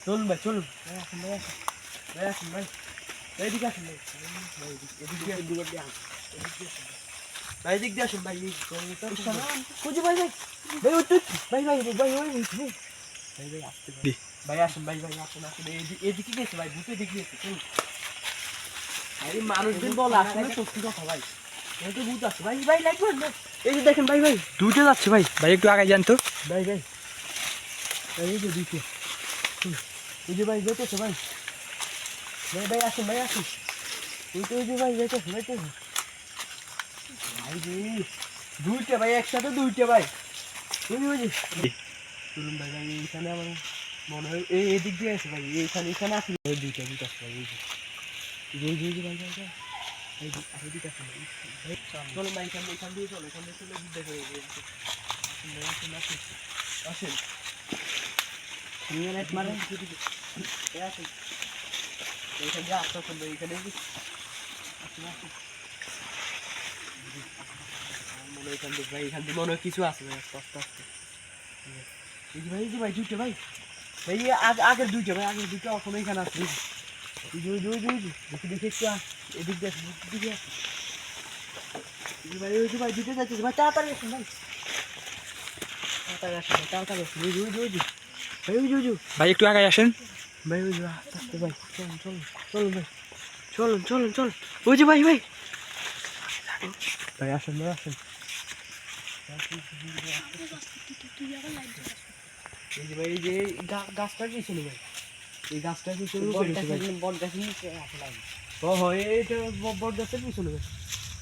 চলুন ভাই চলুন ভাই আসুন ভাই আসুন ভাই আসুন ভাই এদিকে আসুন ভাই ভাই এদিক দিয়ে আসুন ভাই খুঁজে ভাই ভাই ভাই ভাই ভাই ভাই ওই ভাই ভাই আসতে ভাই আসুন ভাই ভাই আসুন আসুন এদিকে গেছে ভাই ভূতে দিকে গেছে চলুন আরে মানুষজন বলে আসলে সত্যি কথা ভাই এই তো ভূত আছে ভাই ভাই লাগবে না এই যে দেখেন ভাই ভাই দুটো যাচ্ছে ভাই ভাই একটু আগে যান তো। ভাই ভাই এই যে দুটো এই যে ভাই যেতেছে ভাই ভাই ভাই আসুন ভাই আসুন এই তো এই যে ভাই যেতেছে ভাই রে দুইটা ভাই একসাথে দুইটা ভাই বুঝি চলুন ভাই ভাই এইখানে আমার মনে হয় এদিক দিয়ে আছে ভাই এইখানে আসুন দুইটা আছে ভাই এই যে ভাই ভাই এই যে এদিকে আসুন ভাই চলুন ভাই এখান দিয়ে চলো এখান দিয়ে চলে দেখে আসুন আসেন নেট মারেন আসুন এইখান দিয়ে আসতে আসুন এইখানে আসুন আসুন মনে এখান দিয়ে মনে হয় কিছু আছে ভাই আস্তে আস্তে এই যে ভাই দুইটা ভাই ভাই আগের দুইটা ভাই আগের দুইটা এখন এইখানে আছে দেখি একটু এদিক দিয়ে আসুন দিকে আসুন ভাই ওই যে ভাই দুটো যাচ্ছে ভাই তাড়াতাড়ি আসুন ভাই তাড়াতাড়ি আসুন ওই যে ভাই ওই ভাই একটু আগে আসেন। ভাই ওই যে আস্তে আস্তে ভাই চলুন ভাই চলুন ওই যে ভাই ভাই আসেন ভাই আসেন এই যে ভাই এই যে গাছটা পিছনে ভাই এই গাছটা পিছনে বট গাছের নিচে ও হয় এইটা বট গাছের পিছনে ভাই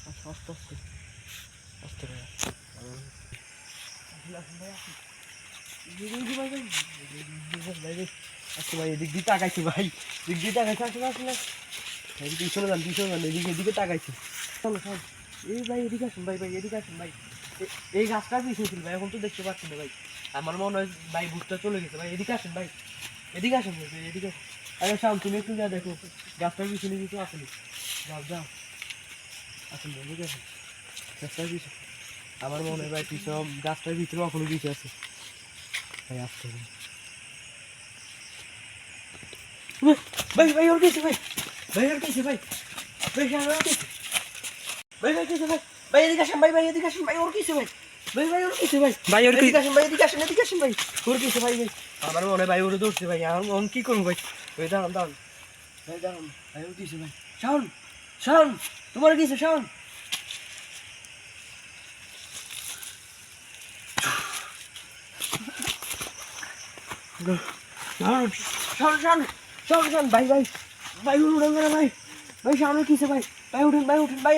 আস্তে আস্তে আস্তে ভাই আচ্ছা ভাই এদিক দিয়ে তাকাইছে ভাই দিক দিয়ে তাকাইছে আসলে পিছনে যান এদিকে তাকাইছে চলো এই ভাই এদিকে আসুন ভাই এদিকে আসুন ভাই এই গাছটা পিছিয়ে ছিল ভাই এখন তো দেখতে পাচ্ছি না ভাই আমার মনে হয় ভাই ভূতটা চলে গেছে ভাই এদিকে আসুন ভাই এদিকে আসুন আরে শাম তুমি একটু যা দেখো গাছটার পিছনে কিছু আসেনি যাও আসুন ভাই এদিকে আসুন গাছটার পিছনে আমার মনে হয় ভাই পিছনে গাছটার ভিতরে এখনো কিছু আছে ভাই আসতে হবে ভাই ওর কিছু ভাই ওর কিছু ভাই ভাই এদিকে আসেন ভাই ওর কিছু ভাই ওর কিছু ভাই এদিকে আসেন ভাই ওর কিছু ভাই আমার মনে হয় ভাই ওরে ধরছে ভাই আমি কি করবো ভাই ওই দাঁড়ান ভাই ওর কিছু ভাই শাওন তোমার কিছু শাওন শাওন ভাই উঠুন ভাই শাওনের কিছু ভাই উঠুন ভাই উঠুন ভাই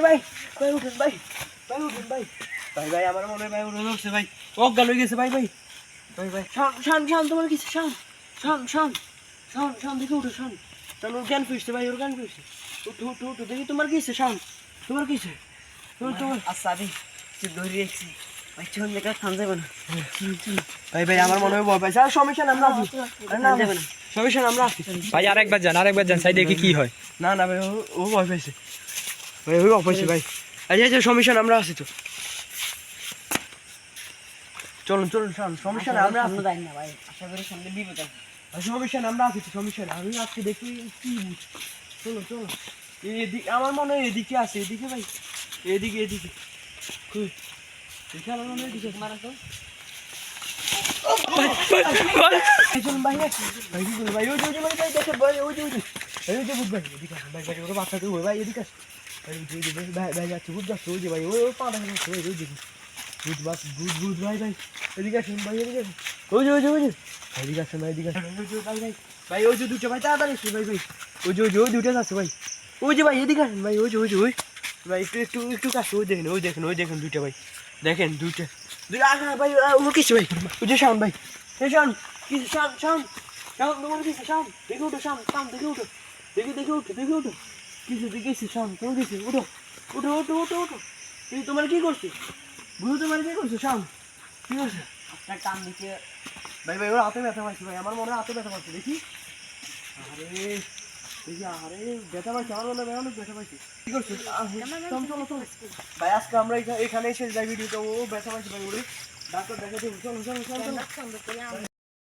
আমার মনে হয় ভাই ওরে ধরছে ভাই অজ্ঞান হয়ে গেছে ভাই শাওন তোমার কিছু শাওন দেখে উঠো শাওন ওর জ্ঞান ফিরছে ভাই ওর জ্ঞান ফিরছে উঠো দেখি তোমার কিছু শাওন তোমার কিছু তোমার আচ্ছা আমি ধরে রেখেছি ভাই চল দেখা থাম যাবে না ভাই আমার মনে হয় ভয় পাইছে আর সমস্যা না আমরা আছি সমস্যা না আমরা আছি ভাই আরেকবার যান সাইড দেখি কি হয়। না ভাই ও ভয় পাইছে ভাই ওই ভয় পাইছে ভাই আচ্ছা সমস্যা না আমরা আছি তো চলুন সমস্যা না আমরা আমরা যাই না ভাই আশা করি সামনে বিপদ আছে সমস্যা না আমরা আছি তো সমস্যা না আমি আজকে দেখি কি চলো এদিকে আমার মনে হয় এদিকে আছে এদিকে ভাই এদিকে দেখি আমার মনে হয় এদিকে মারা তো চলুন ভাই কি করবো ভাই ওই যে ভাই দেখে ভাই ওই যে বুঝ ভাই এদিকে আসুন ভাই ওরা বাচ্চাকে ওই ভাই এদিকে আসুন ভাই যাচ্ছে বুঝ যাচ্ছে ওই যে ভাই ওই পা দেখা যাচ্ছে ওই দেখি বুঝ ভাই এদিকে আসুন ভাই এদিকে আসুন ওই যে এদিকে আসুন ভাই ভাই ওই যে দুটো ভাই তাড়াতাড়ি আসুন ভাই ওই যে দুটো আছে ভাই ওই যে ভাই এদিকে আসুন ভাই ওই ভাই একটু কাছে ওই দেখেন দুইটা ভাই দেখেন দুইটা ভাই ও কিছু ভাই ওই যে শাওন ভাই শাওন কিছু শাওন তোমার কিছু শাওন দেখে উঠো শাওন দেখে উঠো কিছু দেখেছি শাওন তোমার কিছু উঠো তোমার কি করছে বুঝো তোমার কি করছো শাওন কি করছে আপনার কান দিকে ভাই ওর হাতে ব্যথা পাইছে ভাই আমার মনে হয় হাতে ব্যথা পাইছে দেখি আরে ব্যথা পাইছে আমার মনে হয় অনেক ব্যথা পাইছে কি করছো চলো ভাই আজকে আমরা এখানে এসে যাই ভিডিওটা ও ব্যথা পাইছে ভাই ওরে ডাক্তার দেখাতে চলো